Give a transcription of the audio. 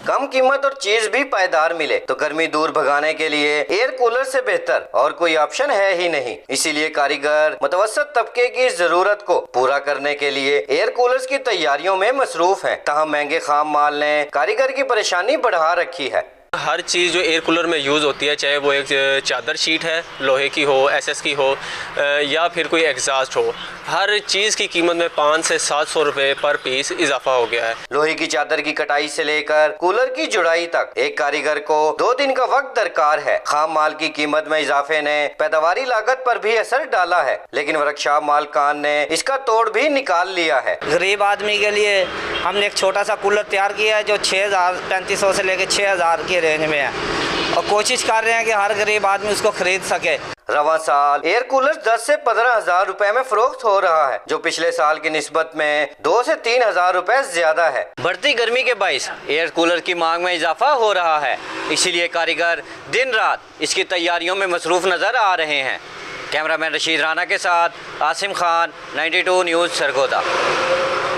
कम कीमत और चीज भी पायदार मिले तो गर्मी दूर भगाने के लिए एयर कूलर से बेहतर और कोई ऑप्शन है ही नहीं। इसीलिए कारीगर मुतवसत तबके की इस जरूरत को पूरा करने के लिए एयर कूलर्स की तैयारियों में मसरूफ हैं। ताहम महंगे खाम माल ने कारीगर की परेशानी बढ़ा रखी है। हर चीज़ जो एयर कूलर में यूज़ होती है, चाहे वो एक चादर शीट है, लोहे की हो, एसएस की हो, या फिर कोई एग्जॉस्ट हो, हर चीज़ की कीमत में 500 से 700 रुपये पर पीस इजाफा हो गया है। लोहे की चादर की कटाई से लेकर कूलर की जुड़ाई तक एक कारीगर को 2 दिन का वक्त दरकार है। खाम माल की कीमत में इजाफे ने पैदावारी लागत पर भी असर डाला है, लेकिन वर्कशॉप मालकान ने इसका तोड़ भी निकाल लिया है। गरीब आदमी के लिए हमने एक छोटा सा कूलर तैयार किया है जो 6,3500 से लेकर 6,000 की रेंज में है, और कोशिश कर रहे हैं कि हर गरीब आदमी उसको खरीद सके। रवां साल एयर कूलर 10 से 15,000 रुपए में फरोख्त हो रहा है, जो पिछले साल की निस्बत में 2 से 3,000 रुपए ज्यादा है। बढ़ती गर्मी के बाइस एयर कूलर की मांग में इजाफा हो रहा है, इसीलिए कारीगर दिन रात इसकी तैयारियों में मसरूफ नजर आ रहे हैं। कैमरामैन रशीद राना के साथ आसिम खान, 92 न्यूज़ सरगोदा।